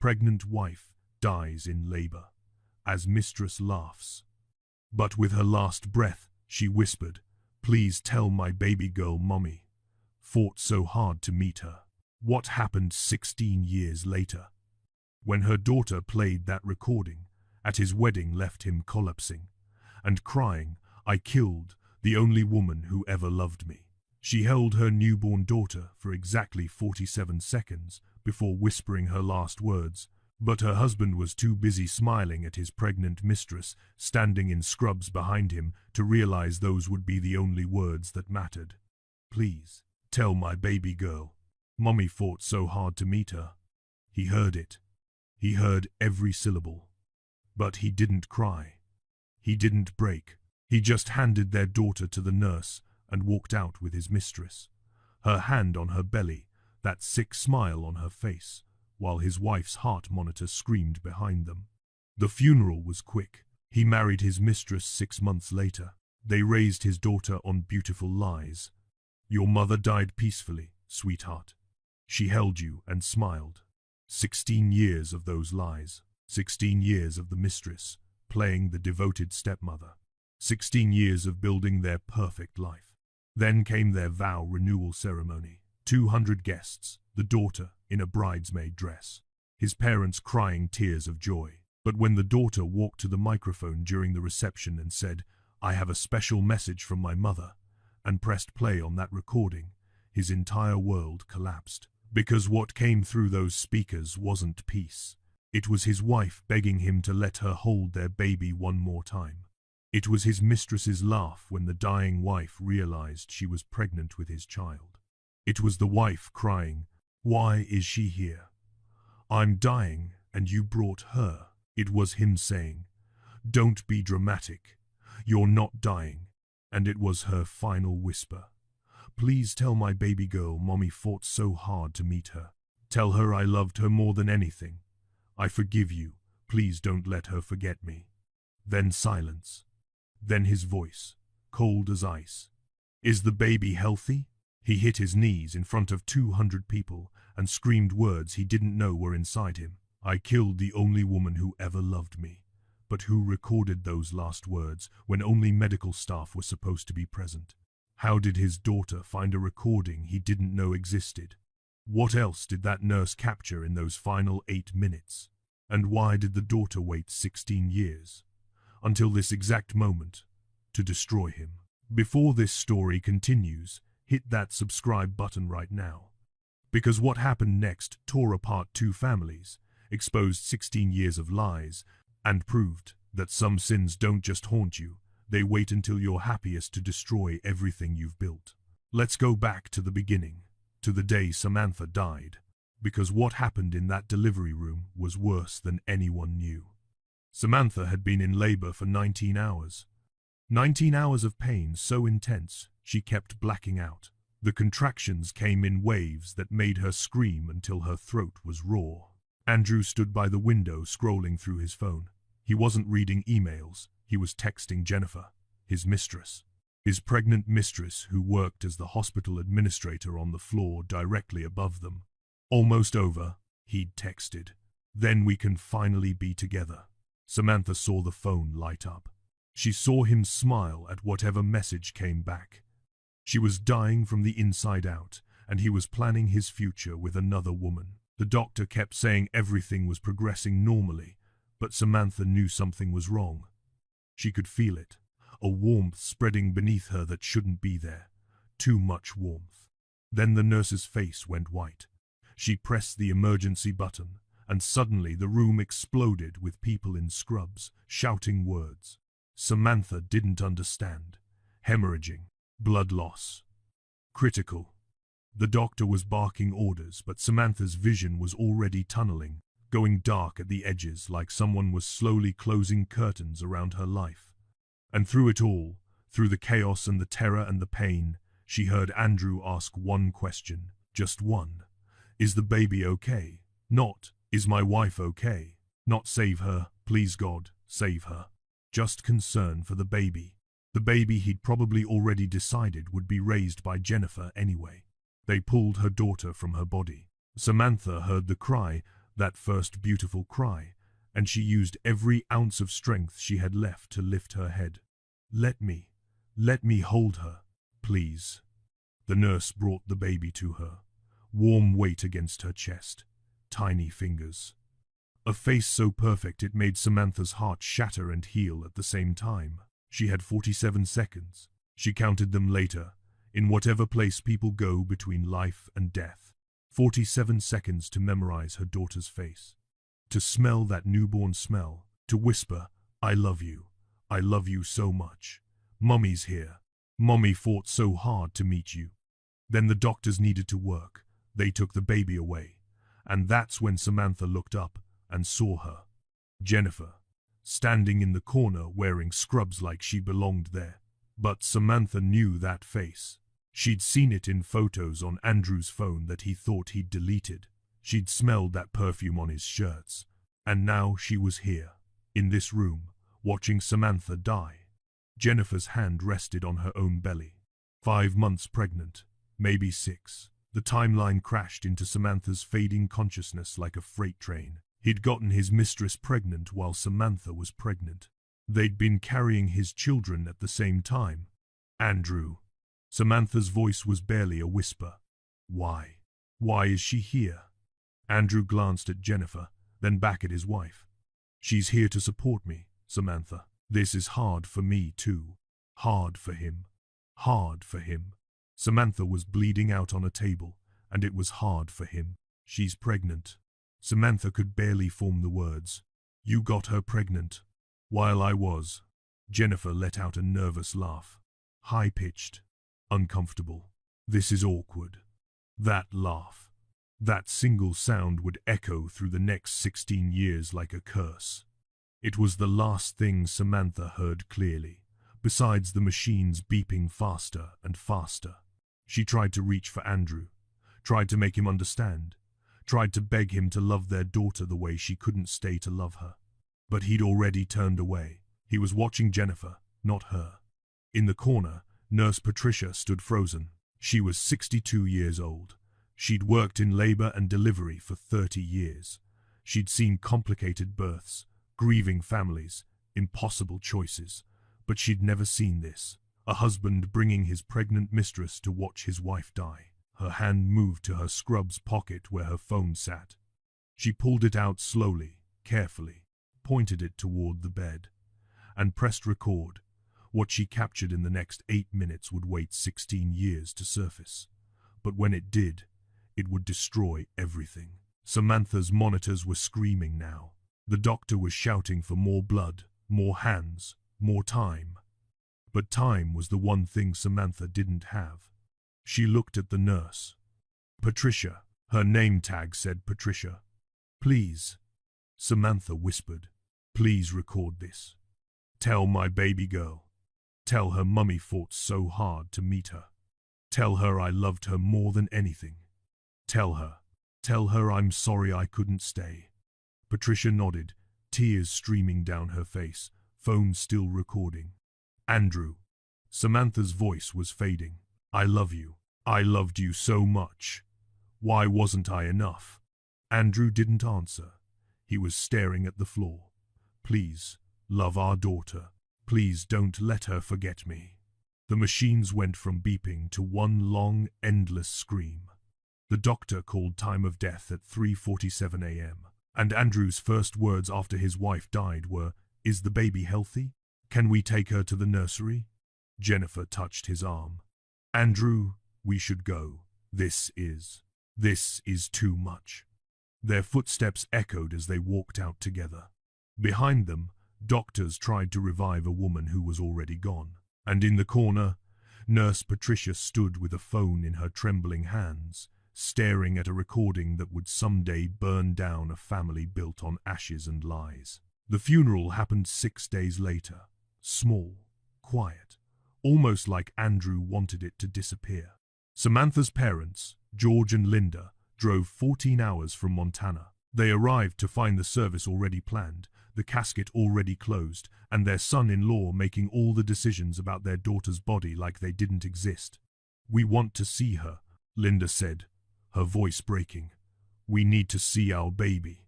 Pregnant wife dies in labor, as mistress laughs. But with her last breath, she whispered, "Please tell my baby girl mommy. Fought so hard to meet her." What happened 16 years later? When her daughter played that recording, at his wedding left him collapsing and crying, "I killed the only woman who ever loved me." She held her newborn daughter for exactly 47 seconds before whispering her last words, but her husband was too busy smiling at his pregnant mistress standing in scrubs behind him to realize those would be the only words that mattered. "Please, tell my baby girl. Mommy fought so hard to meet her." He heard it. He heard every syllable. But he didn't cry. He didn't break. He just handed their daughter to the nurse and walked out with his mistress, her hand on her belly, that sick smile on her face, while his wife's heart monitor screamed behind them. The funeral was quick. He married his mistress 6 months later. They raised his daughter on beautiful lies. "Your mother died peacefully, sweetheart. She held you and smiled." 16 years of those lies. 16 years of the mistress playing the devoted stepmother. 16 years of building their perfect life. Then came their vow renewal ceremony. 200 guests, the daughter in a bridesmaid dress, his parents crying tears of joy. But when the daughter walked to the microphone during the reception and said, "I have a special message from my mother," and pressed play on that recording, his entire world collapsed. Because what came through those speakers wasn't peace. It was his wife begging him to let her hold their baby one more time. It was his mistress's laugh when the dying wife realized she was pregnant with his child. It was the wife crying, "Why is she here? I'm dying and you brought her." It was him saying, "Don't be dramatic. You're not dying." And it was her final whisper, "Please tell my baby girl mommy fought so hard to meet her. Tell her I loved her more than anything. I forgive you. Please don't let her forget me." Then silence. Then his voice, cold as ice. "Is the baby healthy?" He hit his knees in front of 200 people and screamed words he didn't know were inside him. "I killed the only woman who ever loved me." But who recorded those last words when only medical staff were supposed to be present? How did his daughter find a recording he didn't know existed? What else did that nurse capture in those final 8 minutes? And why did the daughter wait 16 years? Until this exact moment, to destroy him. Before this story continues, hit that subscribe button right now. Because what happened next tore apart 2 families, exposed 16 years of lies, and proved that some sins don't just haunt you, they wait until you're happiest to destroy everything you've built. Let's go back to the beginning, to the day Samantha died, because what happened in that delivery room was worse than anyone knew. Samantha had been in labor for 19 hours. 19 hours of pain so intense she kept blacking out. The contractions came in waves that made her scream until her throat was raw. Andrew stood by the window scrolling through his phone. He wasn't reading emails, he was texting Jennifer, his mistress. His pregnant mistress who worked as the hospital administrator on the floor directly above them. "Almost over," he'd texted. "Then we can finally be together." Samantha saw the phone light up. She saw him smile at whatever message came back. She was dying from the inside out, and he was planning his future with another woman. The doctor kept saying everything was progressing normally, but Samantha knew something was wrong. She could feel it, a warmth spreading beneath her that shouldn't be there. Too much warmth. Then the nurse's face went white. She pressed the emergency button, and suddenly the room exploded with people in scrubs, shouting words. Samantha didn't understand. Hemorrhaging. Blood loss. Critical. The doctor was barking orders, but Samantha's vision was already tunneling, going dark at the edges like someone was slowly closing curtains around her life. And through it all, through the chaos and the terror and the pain, she heard Andrew ask one question, just one. Is the baby okay? Not, is my wife okay? Not save her, please God, save her. Just concern for the baby. The baby he'd probably already decided would be raised by Jennifer anyway. They pulled her daughter from her body. Samantha heard the cry, that first beautiful cry, and she used every ounce of strength she had left to lift her head. Let me hold her, please. The nurse brought the baby to her, warm weight against her chest, tiny fingers. A face so perfect it made Samantha's heart shatter and heal at the same time. She had 47 seconds. She counted them later, in whatever place people go between life and death. 47 seconds to memorize her daughter's face, to smell that newborn smell, to whisper, I love you so much. Mummy's here. Mommy fought so hard to meet you. Then the doctors needed to work. They took the baby away. And that's when Samantha looked up and saw her. Jennifer, standing in the corner wearing scrubs like she belonged there. But Samantha knew that face. She'd seen it in photos on Andrew's phone that he thought he'd deleted. She'd smelled that perfume on his shirts. And now she was here, in this room, watching Samantha die. Jennifer's hand rested on her own belly. 5 months pregnant, maybe 6. The timeline crashed into Samantha's fading consciousness like a freight train. He'd gotten his mistress pregnant while Samantha was pregnant. They'd been carrying his children at the same time. Andrew. Samantha's voice was barely a whisper. Why? Why is she here? Andrew glanced at Jennifer, then back at his wife. She's here to support me, Samantha. This is hard for me too. Hard for him. Hard for him. Samantha was bleeding out on a table, and it was hard for him. She's pregnant. Samantha could barely form the words. You got her pregnant. While I was. Jennifer let out a nervous laugh. High-pitched. Uncomfortable. This is awkward. That laugh. That single sound would echo through the next 16 years like a curse. It was the last thing Samantha heard clearly, besides the machines beeping faster and faster. She tried to reach for Andrew, tried to make him understand, tried to beg him to love their daughter the way she couldn't stay to love her. But he'd already turned away. He was watching Jennifer, not her. In the corner, Nurse Patricia stood frozen. She was 62 years old. She'd worked in labor and delivery for 30 years. She'd seen complicated births, grieving families, impossible choices. But she'd never seen this. A husband bringing his pregnant mistress to watch his wife die. Her hand moved to her scrubs pocket where her phone sat. She pulled it out slowly, carefully, pointed it toward the bed, and pressed record. What she captured in the next 8 minutes would wait 16 years to surface. But when it did, it would destroy everything. Samantha's monitors were screaming now. The doctor was shouting for more blood, more hands, more time. But time was the one thing Samantha didn't have. She looked at the nurse. Patricia. Her name tag said Patricia. Please. Samantha whispered. Please record this. Tell my baby girl. Tell her mummy fought so hard to meet her. Tell her I loved her more than anything. Tell her I'm sorry I couldn't stay. Patricia nodded, tears streaming down her face, phone still recording. Andrew. Samantha's voice was fading. I love you. I loved you so much. Why wasn't I enough? Andrew didn't answer. He was staring at the floor. Please, love our daughter. Please don't let her forget me. The machines went from beeping to one long, endless scream. The doctor called time of death at 3:47 a.m. And Andrew's first words after his wife died were, Is the baby healthy? Can we take her to the nursery? Jennifer touched his arm. Andrew, we should go. This is too much. Their footsteps echoed as they walked out together. Behind them, doctors tried to revive a woman who was already gone. And in the corner, Nurse Patricia stood with a phone in her trembling hands, staring at a recording that would someday burn down a family built on ashes and lies. The funeral happened 6 days later. Small, quiet, almost like Andrew wanted it to disappear. Samantha's parents, George and Linda, drove 14 hours from Montana. They arrived to find the service already planned, the casket already closed, and their son-in-law making all the decisions about their daughter's body like they didn't exist. We want to see her, Linda said, her voice breaking. We need to see our baby.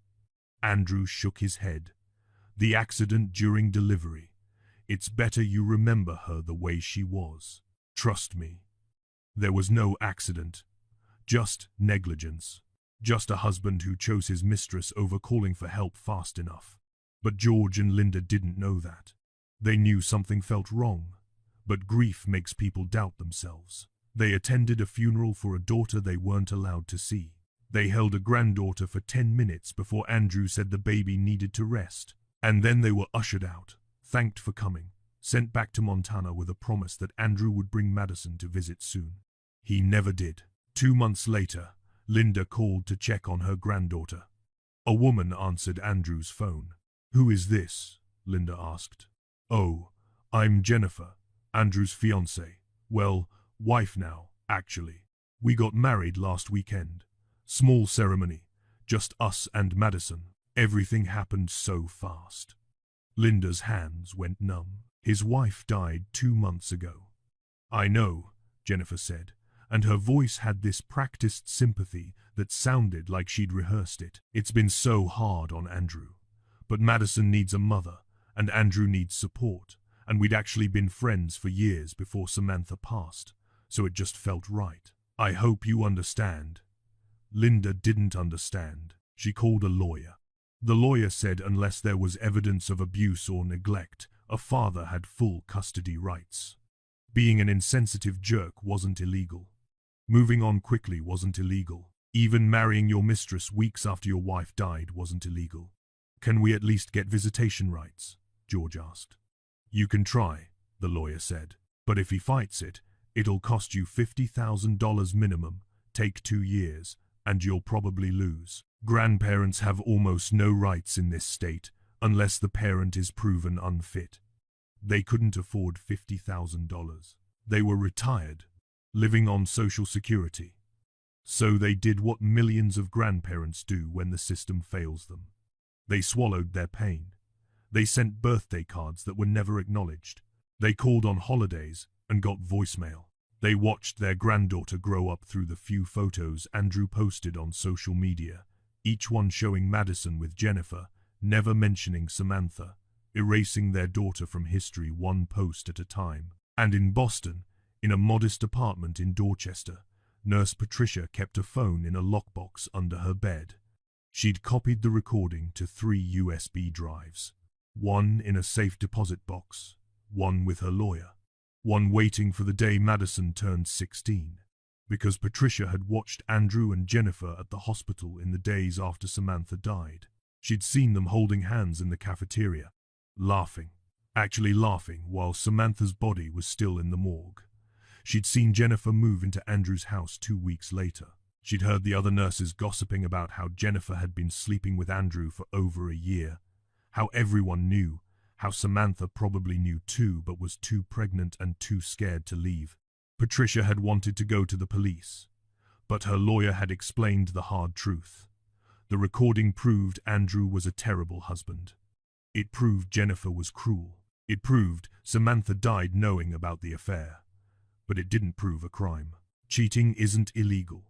Andrew shook his head. The accident during delivery. It's better you remember her the way she was. Trust me. There was no accident. Just negligence. Just a husband who chose his mistress over calling for help fast enough. But George and Linda didn't know that. They knew something felt wrong. But grief makes people doubt themselves. They attended a funeral for a daughter they weren't allowed to see. They held a granddaughter for 10 minutes before Andrew said the baby needed to rest. And then they were ushered out, thanked for coming, sent back to Montana with a promise that Andrew would bring Madison to visit soon. He never did. 2 months later, Linda called to check on her granddaughter. A woman answered Andrew's phone. "Who is this?" Linda asked. "Oh, I'm Jennifer, Andrew's fiancée. Well, wife now, actually. We got married last weekend. Small ceremony, just us and Madison. Everything happened so fast." Linda's hands went numb. His wife died 2 months ago. "I know," Jennifer said, and her voice had this practiced sympathy that sounded like she'd rehearsed it. "It's been so hard on Andrew. But Madison needs a mother, and Andrew needs support, and we'd actually been friends for years before Samantha passed, so it just felt right. I hope you understand." Linda didn't understand. She called a lawyer. The lawyer said unless there was evidence of abuse or neglect, a father had full custody rights. Being an insensitive jerk wasn't illegal. Moving on quickly wasn't illegal. Even marrying your mistress weeks after your wife died wasn't illegal. "Can we at least get visitation rights?" George asked. "You can try," the lawyer said. "But if he fights it, it'll cost you $50,000 minimum, take 2 years, and you'll probably lose. Grandparents have almost no rights in this state unless the parent is proven unfit." They couldn't afford $50,000. They were retired, living on Social Security. So they did what millions of grandparents do when the system fails them. They swallowed their pain. They sent birthday cards that were never acknowledged. They called on holidays and got voicemail. They watched their granddaughter grow up through the few photos Andrew posted on social media, each one showing Madison with Jennifer, never mentioning Samantha, erasing their daughter from history one post at a time. And in Boston, in a modest apartment in Dorchester, Nurse Patricia kept a phone in a lockbox under her bed. She'd copied the recording to 3 USB drives, one in a safe deposit box, one with her lawyer, one waiting for the day Madison turned 16, because Patricia had watched Andrew and Jennifer at the hospital in the days after Samantha died. She'd seen them holding hands in the cafeteria, laughing while Samantha's body was still in the morgue. She'd seen Jennifer move into Andrew's house 2 weeks later. She'd heard the other nurses gossiping about how Jennifer had been sleeping with Andrew for over a year, how everyone knew, how Samantha probably knew too but was too pregnant and too scared to leave. Patricia had wanted to go to the police, but her lawyer had explained the hard truth. The recording proved Andrew was a terrible husband. It proved Jennifer was cruel. It proved Samantha died knowing about the affair. But it didn't prove a crime. Cheating isn't illegal.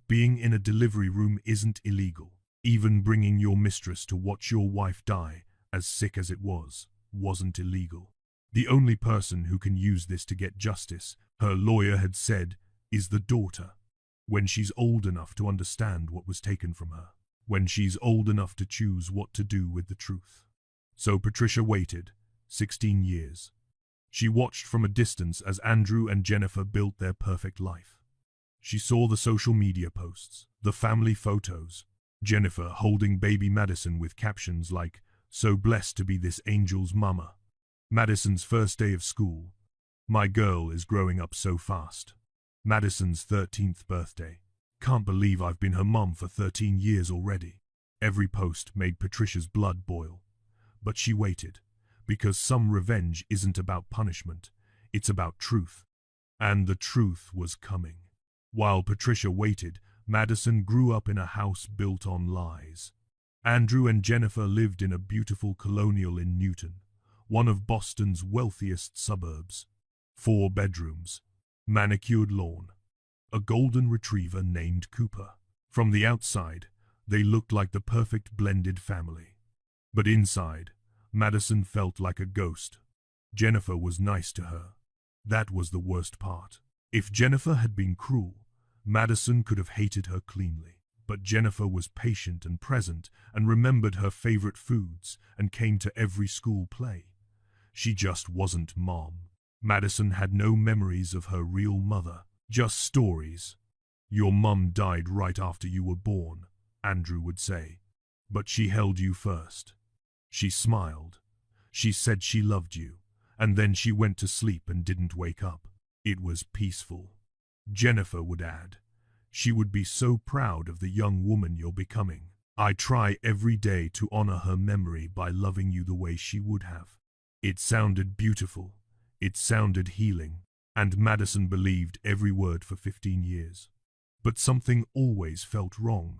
Being in a delivery room isn't illegal. Even bringing your mistress to watch your wife die, as sick as it was, wasn't illegal. The only person who can use this to get justice, her lawyer had said, is the daughter, when she's old enough to understand what was taken from her, when she's old enough to choose what to do with the truth. So Patricia waited, 16 years. She watched from a distance as Andrew and Jennifer built their perfect life. She saw the social media posts, the family photos, Jennifer holding baby Madison with captions like, "So blessed to be this angel's mama." Madison's first day of school. "My girl is growing up so fast." Madison's 13th birthday. "Can't believe I've been her mom for 13 years already." Every post made Patricia's blood boil. But she waited, because some revenge isn't about punishment, it's about truth. And the truth was coming. While Patricia waited, Madison grew up in a house built on lies. Andrew and Jennifer lived in a beautiful colonial in Newton, one of Boston's wealthiest suburbs. 4 bedrooms, manicured lawn, a golden retriever named Cooper. From the outside, They looked like the perfect blended family. But inside, Madison felt like a ghost. Jennifer was nice to her. That was the worst part. If Jennifer had been cruel, Madison could have hated her cleanly. But Jennifer was patient and present and remembered her favorite foods and came to every school play. She just wasn't Mom. Madison had no memories of her real mother, just stories. Your mum died right after you were born, Andrew would say. But she held you first. She smiled. She said she loved you, and then she went to sleep and didn't wake up. It was peaceful. Jennifer would add, she would be so proud of the young woman you're becoming. I try every day to honor her memory by loving you the way she would have. It sounded beautiful. It sounded healing, and Madison believed every word for 15 years. But something always felt wrong.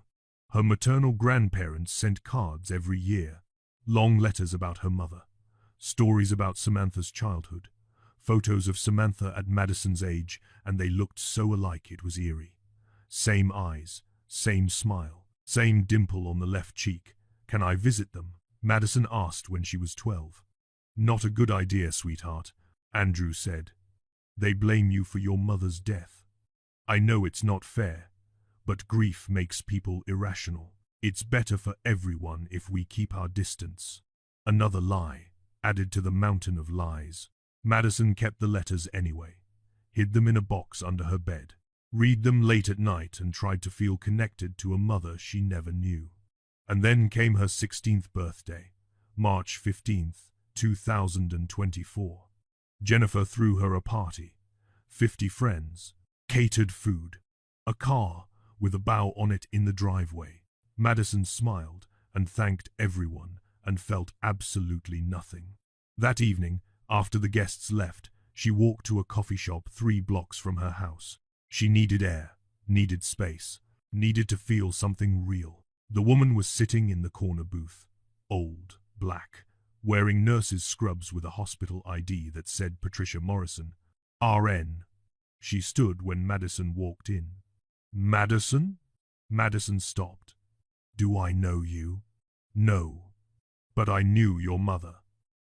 Her maternal grandparents sent cards every year, long letters about her mother, stories about Samantha's childhood, photos of Samantha at Madison's age, and they looked so alike it was eerie. Same eyes, same smile, same dimple on the left cheek. Can I visit them? Madison asked when she was 12. Not a good idea, sweetheart, Andrew said. They blame you for your mother's death. I know it's not fair, but grief makes people irrational. It's better for everyone if we keep our distance. Another lie, added to the mountain of lies. Madison kept the letters anyway, hid them in a box under her bed, read them late at night and tried to feel connected to a mother she never knew. And then came her 16th birthday, March 15th, 2024. Jennifer threw her a party. 50 friends, catered food, a car with a bow on it in the driveway. Madison smiled and thanked everyone and felt absolutely nothing. That evening, after the guests left, she walked to a coffee shop 3 blocks from her house. She needed air, needed space, needed to feel something real. The woman was sitting in the corner booth, old, black, wearing nurse's scrubs with a hospital ID that said Patricia Morrison, RN. She stood when Madison walked in. Madison? Madison stopped. Do I know you? No. But I knew your mother.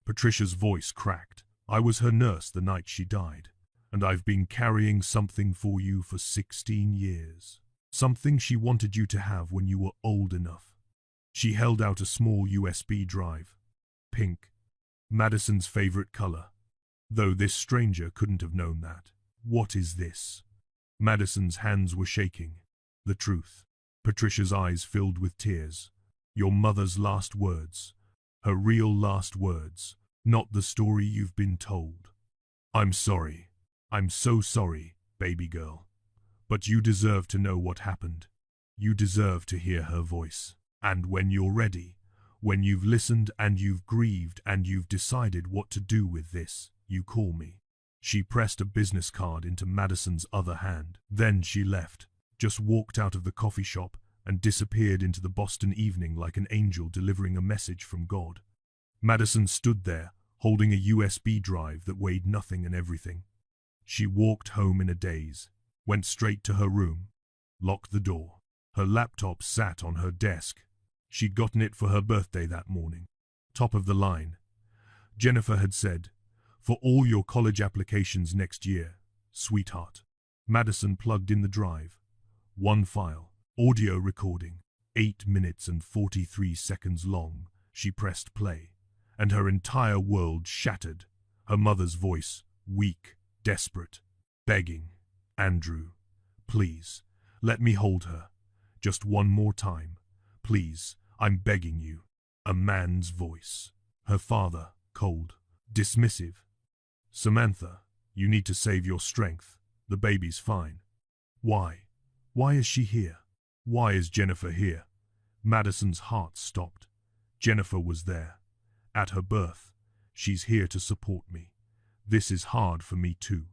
Patricia's voice cracked. I was her nurse the night she died, and I've been carrying something for you for 16 years. Something she wanted you to have when you were old enough. She held out a small USB drive. Pink. Madison's favorite color. Though this stranger couldn't have known that. What is this? Madison's hands were shaking. The truth. Patricia's eyes filled with tears. Your mother's last words. Her real last words. Not the story you've been told. I'm sorry. I'm so sorry, baby girl. But you deserve to know what happened. You deserve to hear her voice. And when you're ready, when you've listened and you've grieved and you've decided what to do with this, you call me. She pressed a business card into Madison's other hand. Then she left, just walked out of the coffee shop and disappeared into the Boston evening like an angel delivering a message from God. Madison stood there, holding a USB drive that weighed nothing and everything. She walked home in a daze, went straight to her room, locked the door. Her laptop sat on her desk. She'd gotten it for her birthday that morning. Top of the line. Jennifer had said, for all your college applications next year, sweetheart. Madison plugged in the drive. One file, audio recording, 8 minutes and 43 seconds long. She pressed play, and her entire world shattered. Her mother's voice, weak, desperate, begging. Andrew, please, let me hold her. Just one more time. Please, I'm begging you. A man's voice. Her father, cold, dismissive. Samantha, you need to save your strength. The baby's fine. Why? Why is she here? Why is Jennifer here? Madison's heart stopped. Jennifer was there. At her birth. She's here to support me. This is hard for me too.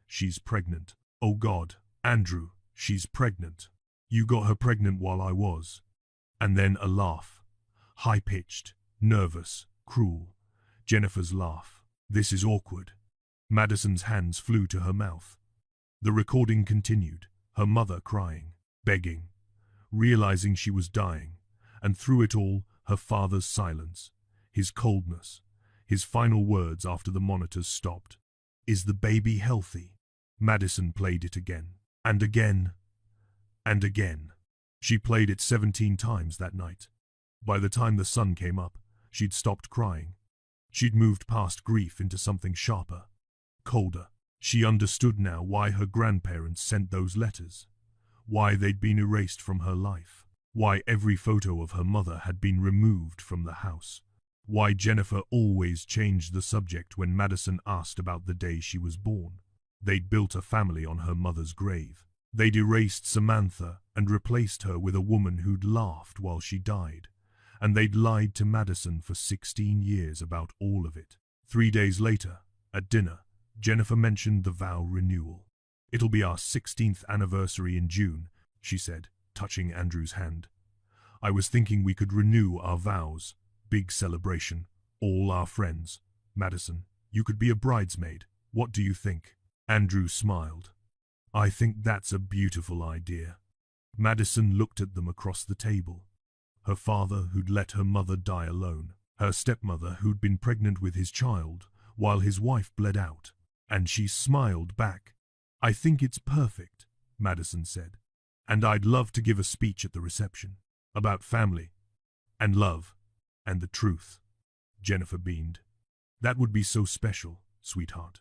She's pregnant. Oh God, Andrew, she's pregnant. You got her pregnant while I was. And then a laugh. High-pitched, nervous, cruel. Jennifer's laugh. This is awkward. Madison's hands flew to her mouth. The recording continued, her mother crying, begging. realizing she was dying, and through it all, her father's silence, his coldness, his final words after the monitors stopped. "Is the baby healthy?" Madison played it again, and again, and again. She played it 17 times that night. By the time the sun came up, she'd stopped crying. She'd moved past grief into something sharper, colder. She understood now why her grandparents sent those letters, why they'd been erased from her life, why every photo of her mother had been removed from the house, why Jennifer always changed the subject when Madison asked about the day she was born. They'd built a family on her mother's grave. They'd erased Samantha and replaced her with a woman who'd laughed while she died. And they'd lied to Madison for 16 years about all of it. 3 days later, at dinner, Jennifer mentioned the vow renewal. "It'll be our 16th anniversary in June," she said, touching Andrew's hand. "I was thinking we could renew our vows. Big celebration, all our friends. Madison, you could be a bridesmaid. What do you think?" Andrew smiled. "I think that's a beautiful idea." Madison looked at them across the table. Her father who'd let her mother die alone. Her stepmother who'd been pregnant with his child while his wife bled out. And she smiled back. "I think it's perfect," Madison said. "And I'd love to give a speech at the reception. About family. And love. And the truth." Jennifer beamed. "That would be so special, sweetheart."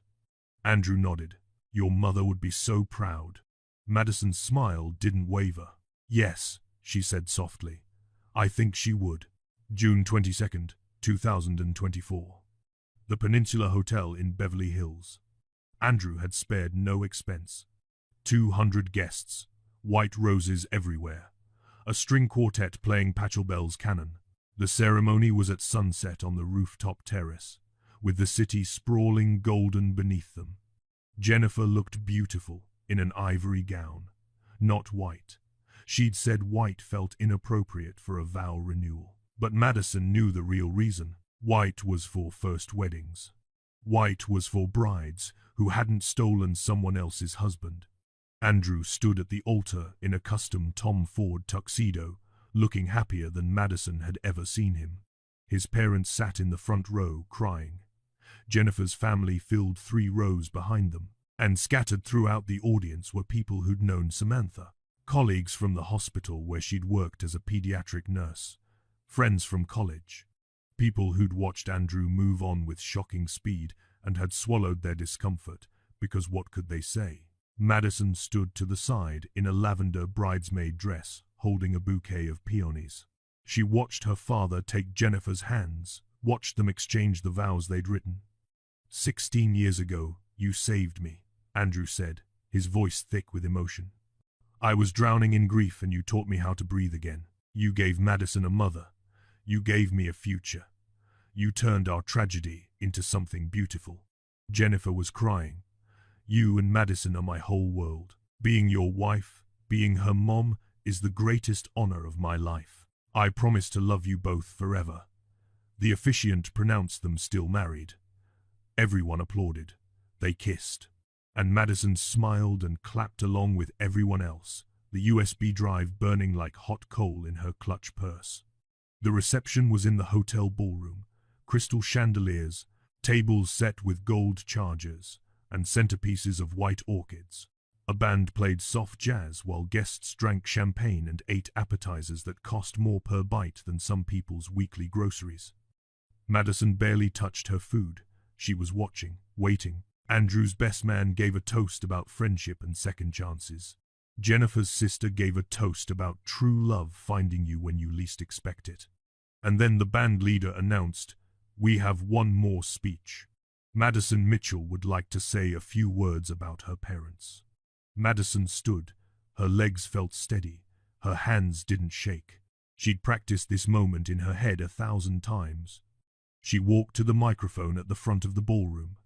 Andrew nodded. "Your mother would be so proud." Madison's smile didn't waver. "Yes," she said softly. "I think she would." June 22nd, 2024. The Peninsula Hotel in Beverly Hills. Andrew had spared no expense. 200 guests, white roses everywhere, a string quartet playing Pachelbel's canon. The ceremony was at sunset on the rooftop terrace, with the city sprawling golden beneath them. Jennifer looked beautiful in an ivory gown, not white. She'd said white felt inappropriate for a vow renewal. But Madison knew the real reason. White was for first weddings. White was for brides who hadn't stolen someone else's husband. Andrew stood at the altar in a custom Tom Ford tuxedo, looking happier than Madison had ever seen him. His parents sat in the front row, crying. Jennifer's family filled 3 rows behind them, and scattered throughout the audience were people who'd known Samantha, colleagues from the hospital where she'd worked as a pediatric nurse, friends from college, people who'd watched Andrew move on with shocking speed and had swallowed their discomfort, because what could they say? Madison stood to the side in a lavender bridesmaid dress, holding a bouquet of peonies. She watched her father take Jennifer's hands, watched them exchange the vows they'd written. 16 years ago, you saved me, Andrew said, his voice thick with emotion. I was drowning in grief and you taught me how to breathe again. You gave Madison a mother. You gave me a future. You turned our tragedy into something beautiful. Jennifer was crying. You and Madison are my whole world. Being your wife, being her mom, is the greatest honor of my life. I promise to love you both forever. The officiant pronounced them still married. Everyone applauded. They kissed. And Madison smiled and clapped along with everyone else, the USB drive burning like hot coal in her clutch purse. The reception was in the hotel ballroom, crystal chandeliers, tables set with gold chargers, and centerpieces of white orchids. A band played soft jazz while guests drank champagne and ate appetizers that cost more per bite than some people's weekly groceries. Madison barely touched her food. She was watching, waiting. Andrew's best man gave a toast about friendship and second chances. Jennifer's sister gave a toast about true love finding you when you least expect it. And then the band leader announced, "We have one more speech. Madison Mitchell would like to say a few words about her parents." Madison stood. Her legs felt steady. Her hands didn't shake. She'd practiced this moment in her head 1,000 times. She walked to the microphone at the front of the ballroom.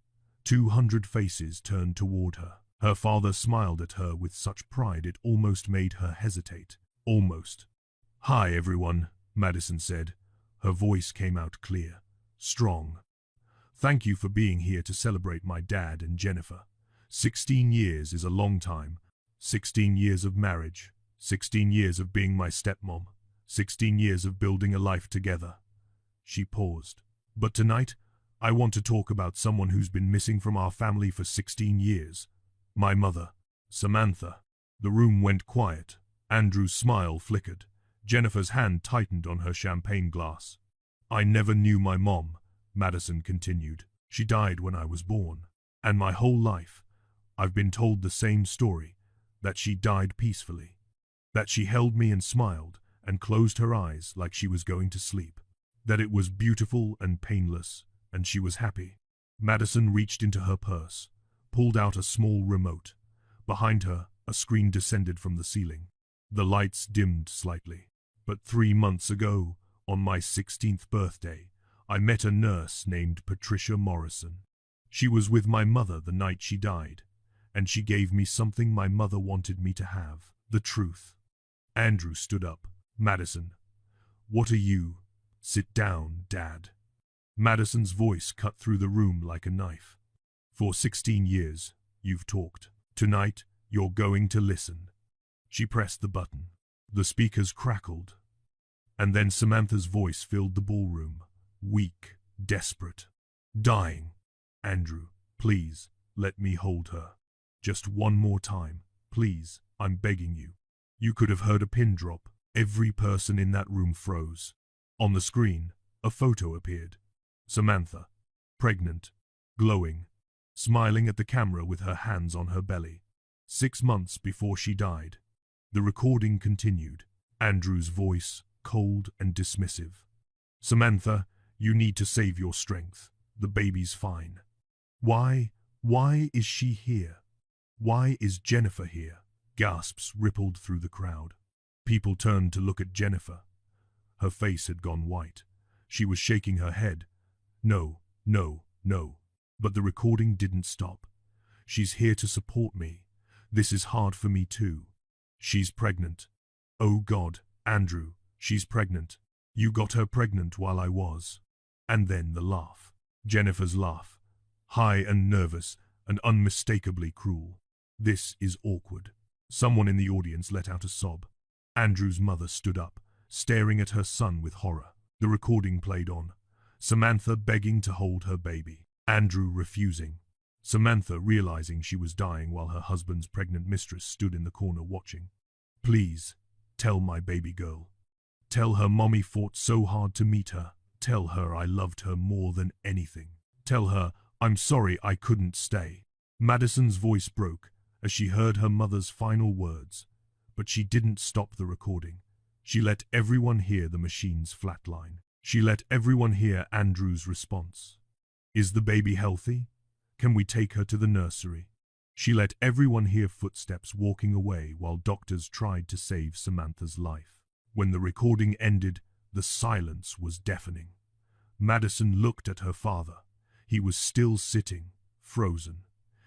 200 faces turned toward her. Her father smiled at her with such pride it almost made her hesitate. Almost. "Hi, everyone," Madison said. Her voice came out clear, strong. "Thank you for being here to celebrate my dad and Jennifer. 16 years is a long time. 16 years of marriage, 16 years of being my stepmom. 16 years of building a life together. She paused. But tonight, I want to talk about someone who's been missing from our family for 16 years. My mother, Samantha. The room went quiet. Andrew's smile flickered. Jennifer's hand tightened on her champagne glass. I never knew my mom, Madison continued. She died when I was born. And my whole life, I've been told the same story, that she died peacefully. That she held me and smiled and closed her eyes like she was going to sleep. That it was beautiful and painless, and she was happy. Madison reached into her purse, pulled out a small remote. Behind her, a screen descended from the ceiling. The lights dimmed slightly. But 3 months ago, on my 16th birthday, I met a nurse named Patricia Morrison. She was with my mother the night she died, and she gave me something my mother wanted me to have, the truth. Andrew stood up. Madison, what are you? Sit down, Dad. Madison's voice cut through the room like a knife. For 16 years, you've talked. Tonight, you're going to listen. She pressed the button. The speakers crackled. And then Samantha's voice filled the ballroom. Weak, desperate, dying. Andrew, please, let me hold her. Just one more time, please, I'm begging you. You could have heard a pin drop. Every person in that room froze. On the screen, a photo appeared. Samantha, pregnant, glowing, smiling at the camera with her hands on her belly. 6 months before she died. The recording continued. Andrew's voice, cold and dismissive. Samantha, you need to save your strength. The baby's fine. Why is she here? Why is Jennifer here? Gasps rippled through the crowd. People turned to look at Jennifer. Her face had gone white. She was shaking her head. No, no, no. But the recording didn't stop. She's here to support me. This is hard for me too. She's pregnant. Oh God, Andrew, she's pregnant. You got her pregnant while I was. And then the laugh. Jennifer's laugh. High and nervous and unmistakably cruel. This is awkward. Someone in the audience let out a sob. Andrew's mother stood up, staring at her son with horror. The recording played on. Samantha begging to hold her baby. Andrew refusing. Samantha realizing she was dying while her husband's pregnant mistress stood in the corner watching. Please, tell my baby girl. Tell her mommy fought so hard to meet her. Tell her I loved her more than anything. Tell her I'm sorry I couldn't stay. Madison's voice broke as she heard her mother's final words, but she didn't stop the recording. She let everyone hear the machine's flatline. She let everyone hear Andrew's response. Is the baby healthy? Can we take her to the nursery? She let everyone hear footsteps walking away while doctors tried to save Samantha's life. When the recording ended, the silence was deafening. Madison looked at her father. He was still sitting, frozen,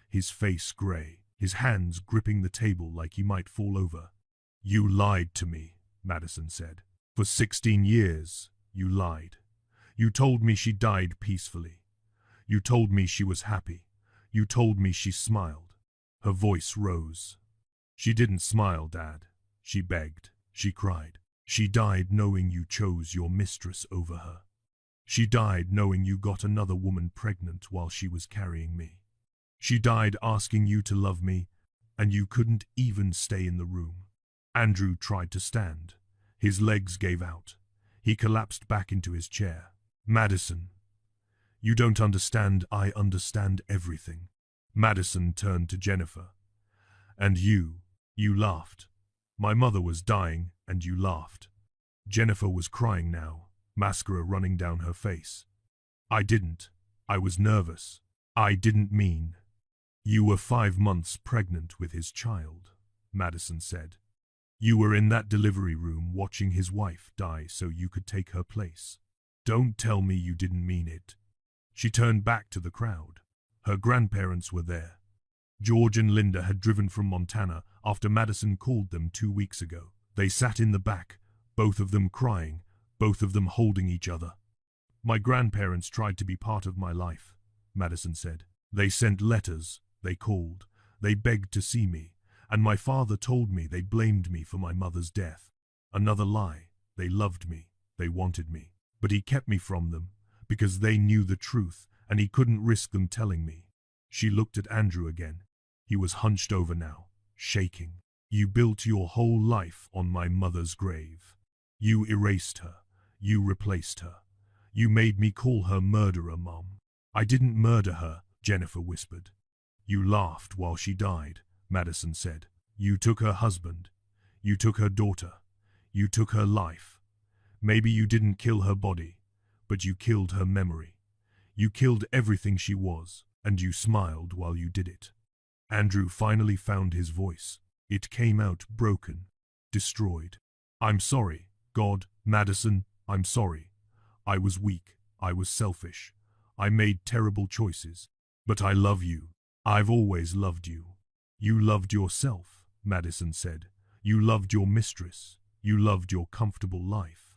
his face gray, his hands gripping the table like he might fall over. You lied to me, Madison said. For 16 years, you lied. You told me she died peacefully. You told me she was happy. You told me she smiled. Her voice rose. She didn't smile, Dad. She begged. She cried. She died knowing you chose your mistress over her. She died knowing you got another woman pregnant while she was carrying me. She died asking you to love me, and you couldn't even stay in the room. Andrew tried to stand. His legs gave out. He collapsed back into his chair. Madison, you don't understand. I understand everything. Madison turned to Jennifer. And you laughed. My mother was dying, and you laughed. Jennifer was crying now, mascara running down her face. I didn't. I was nervous. I didn't mean. You were 5 months pregnant with his child, Madison said. You were in that delivery room watching his wife die so you could take her place. Don't tell me you didn't mean it. She turned back to the crowd. Her grandparents were there. George and Linda had driven from Montana after Madison called them 2 weeks ago. They sat in the back, both of them crying, both of them holding each other. My grandparents tried to be part of my life, Madison said. They sent letters, they called, they begged to see me, And my father told me they blamed me for my mother's death. Another lie. They loved me. They wanted me. But he kept me from them, because they knew the truth, and he couldn't risk them telling me. She looked at Andrew again. He was hunched over now, shaking. You built your whole life on my mother's grave. You erased her. You replaced her. You made me call her murderer, Mom. I didn't murder her, Jennifer whispered. You laughed while she died, Madison said. You took her husband. You took her daughter. You took her life. Maybe you didn't kill her body, but you killed her memory. You killed everything she was, and you smiled while you did it. Andrew finally found his voice. It came out broken, destroyed. I'm sorry, God, Madison, I'm sorry. I was weak. I was selfish. I made terrible choices. But I love you. I've always loved you. You loved yourself, Madison said. You loved your mistress. You loved your comfortable life.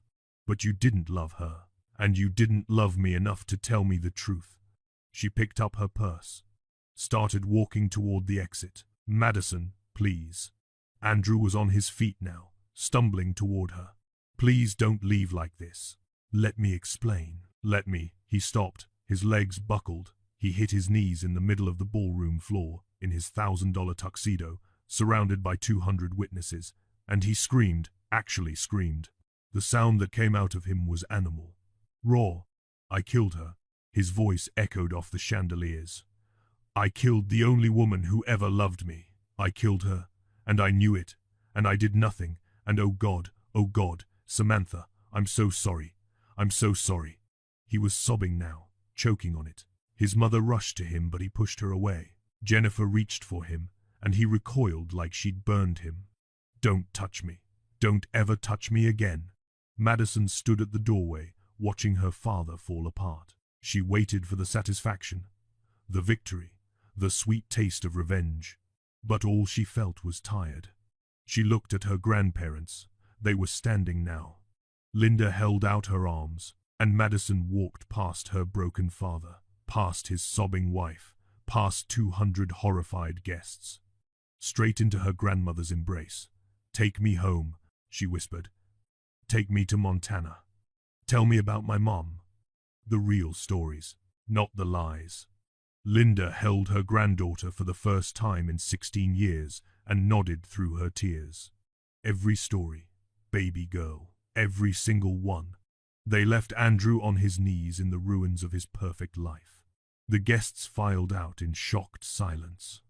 But you didn't love her. And you didn't love me enough to tell me the truth. She picked up her purse, started walking toward the exit. Madison, please. Andrew was on his feet now, stumbling toward her. Please don't leave like this. Let me explain. Let me. He stopped, his legs buckled. He hit his knees in the middle of the ballroom floor, in his $1,000 tuxedo, surrounded by 200 witnesses, and he screamed, actually screamed. The sound that came out of him was animal. Raw. I killed her. His voice echoed off the chandeliers. I killed the only woman who ever loved me. I killed her, and I knew it, and I did nothing, and oh God, Samantha, I'm so sorry. I'm so sorry. He was sobbing now, choking on it. His mother rushed to him, but he pushed her away. Jennifer reached for him, and he recoiled like she'd burned him. Don't touch me. Don't ever touch me again. Madison stood at the doorway, watching her father fall apart. She waited for the satisfaction, the victory, the sweet taste of revenge. But all she felt was tired. She looked at her grandparents. They were standing now. Linda held out her arms, and Madison walked past her broken father, past his sobbing wife, past 200 horrified guests, straight into her grandmother's embrace. Take me home, she whispered. Take me to Montana. Tell me about my mom. The real stories, not the lies. Linda held her granddaughter for the first time in 16 years and nodded through her tears. Every story, baby girl, every single one. They left Andrew on his knees in the ruins of his perfect life. The guests filed out in shocked silence.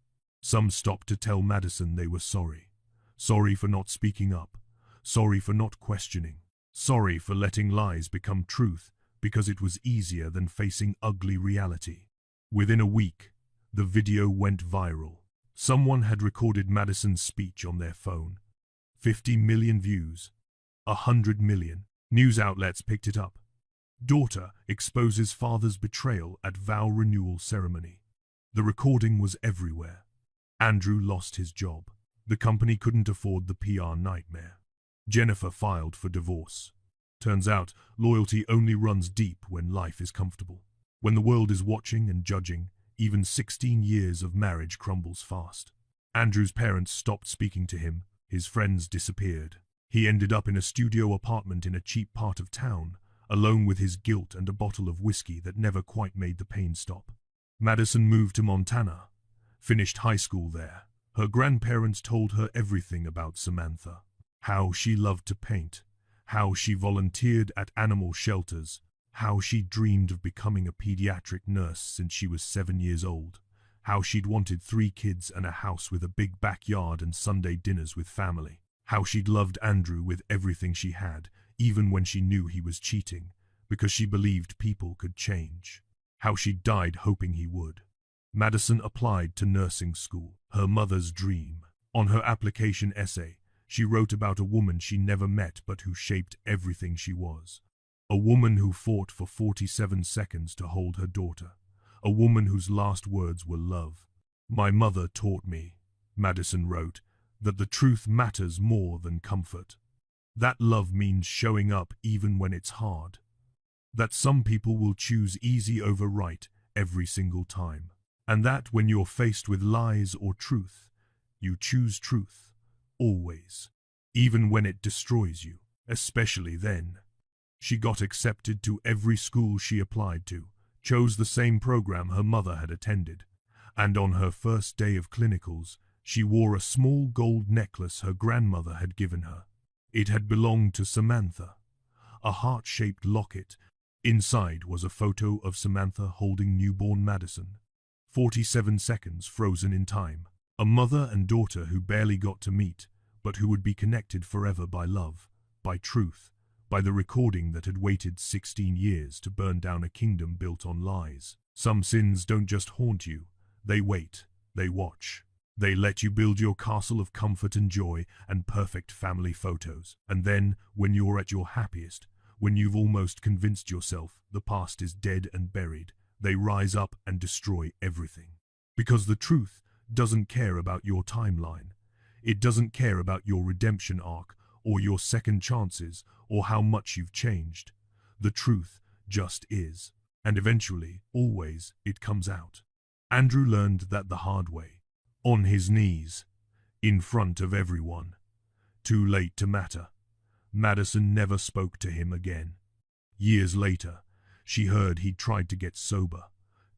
Some stopped to tell Madison they were sorry. Sorry for not speaking up. Sorry for not questioning. Sorry for letting lies become truth because it was easier than facing ugly reality. Within a week, the video went viral. Someone had recorded Madison's speech on their phone. 50 million views. 100 million. News outlets picked it up. Daughter exposes father's betrayal at vow renewal ceremony. The recording was everywhere. Andrew lost his job. The company couldn't afford the PR nightmare. Jennifer filed for divorce. Turns out, loyalty only runs deep when life is comfortable. When the world is watching and judging, even 16 years of marriage crumbles fast. Andrew's parents stopped speaking to him. His friends disappeared. He ended up in a studio apartment in a cheap part of town, alone with his guilt and a bottle of whiskey that never quite made the pain stop. Madison moved to Montana, finished high school there. Her grandparents told her everything about Samantha. How she loved to paint, how she volunteered at animal shelters, how she dreamed of becoming a pediatric nurse since she was 7 years old, how she'd wanted 3 kids and a house with a big backyard and Sunday dinners with family, how she'd loved Andrew with everything she had, even when she knew he was cheating, because she believed people could change, how she'd died hoping he would. Madison applied to nursing school, her mother's dream. On her application essay, she wrote about a woman she never met but who shaped everything she was. A woman who fought for 47 seconds to hold her daughter. A woman whose last words were love. My mother taught me, Madison wrote, that the truth matters more than comfort. That love means showing up even when it's hard. That some people will choose easy over right every single time. And that when you're faced with lies or truth, You choose truth. Always. Even when it destroys you. Especially then. She got accepted to every school she applied to, chose the same program her mother had attended, and on her first day of clinicals, she wore a small gold necklace her grandmother had given her. It had belonged to Samantha. A heart-shaped locket. Inside was a photo of Samantha holding newborn Madison. 47 seconds frozen in time. A mother and daughter who barely got to meet, but who would be connected forever by love, by truth, by the recording that had waited 16 years to burn down a kingdom built on lies. Some sins don't just haunt you, they wait, they watch. They let you build your castle of comfort and joy and perfect family photos. And then, when you're at your happiest, when you've almost convinced yourself the past is dead and buried, they rise up and destroy everything. Because the truth doesn't care about your timeline. It doesn't care about your redemption arc, or your second chances, or how much you've changed. The truth just is. And eventually, always, it comes out. Andrew learned that the hard way. On his knees. In front of everyone. Too late to matter. Madison never spoke to him again. Years later, she heard he'd tried to get sober,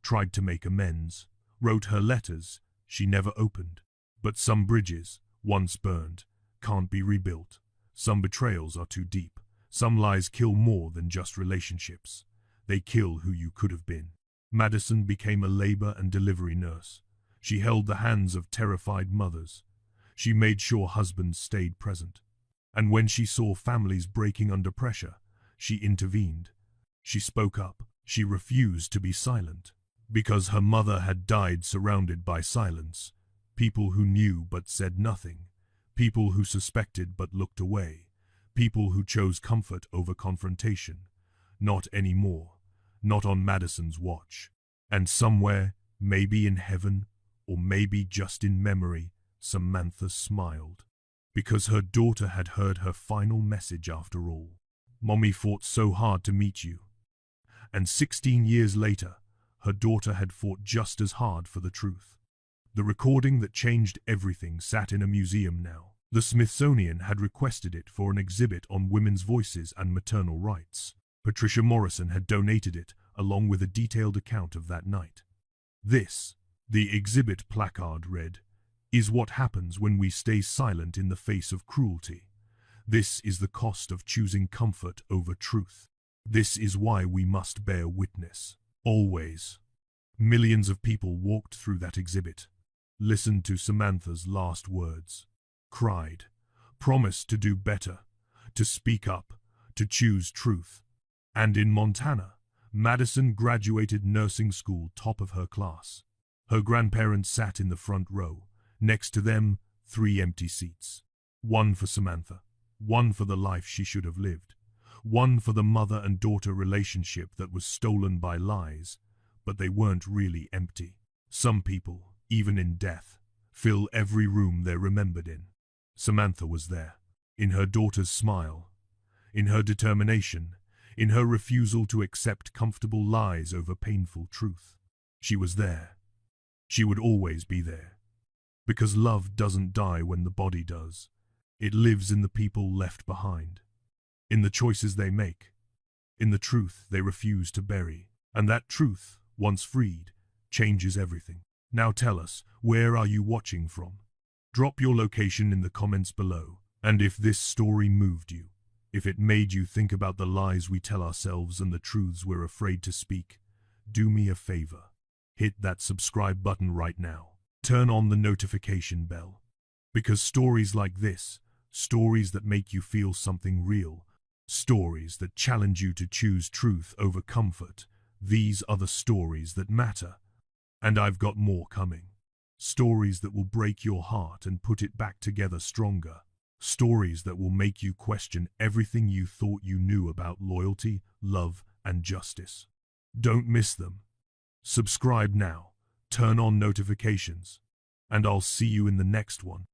tried to make amends, wrote her letters she never opened. But some bridges, once burned, can't be rebuilt. Some betrayals are too deep. Some lies kill more than just relationships. They kill who you could have been. Madison became a labor and delivery nurse. She held the hands of terrified mothers. She made sure husbands stayed present. And when she saw families breaking under pressure, she intervened. She spoke up. She refused to be silent. Because her mother had died surrounded by silence. People who knew but said nothing. People who suspected but looked away. People who chose comfort over confrontation. Not anymore. Not on Madison's watch. And somewhere, maybe in heaven, or maybe just in memory, Samantha smiled. Because her daughter had heard her final message after all. Mommy fought so hard to meet you. And 16 years later, her daughter had fought just as hard for the truth. The recording that changed everything sat in a museum now. The Smithsonian had requested it for an exhibit on women's voices and maternal rights. Patricia Morrison had donated it, along with a detailed account of that night. This, the exhibit placard read, is what happens when we stay silent in the face of cruelty. This is the cost of choosing comfort over truth. This is why we must bear witness. Always. Millions of people walked through that exhibit, listened to Samantha's last words, cried, promised to do better, to speak up, to choose truth. And in Montana, Madison graduated nursing school top of her class. Her grandparents sat in the front row. Next to them, 3 empty seats. One for Samantha, one for the life she should have lived, one for the mother and daughter relationship that was stolen by lies, but they weren't really empty. Some people, even in death, fill every room they're remembered in. Samantha was there, in her daughter's smile, in her determination, in her refusal to accept comfortable lies over painful truth. She was there. She would always be there. Because love doesn't die when the body does. It lives in the people left behind, in the choices they make, in the truth they refuse to bury. And that truth, once freed, changes everything. Now tell us, where are you watching from? Drop your location in the comments below. And if this story moved you, if it made you think about the lies we tell ourselves and the truths we're afraid to speak, do me a favor. Hit that subscribe button right now. Turn on the notification bell. Because stories like this, stories that make you feel something real, stories that challenge you to choose truth over comfort, these are the stories that matter. And I've got more coming. Stories that will break your heart and put it back together stronger. Stories that will make you question everything you thought you knew about loyalty, love, and justice. Don't miss them. Subscribe now, turn on notifications, and I'll see you in the next one.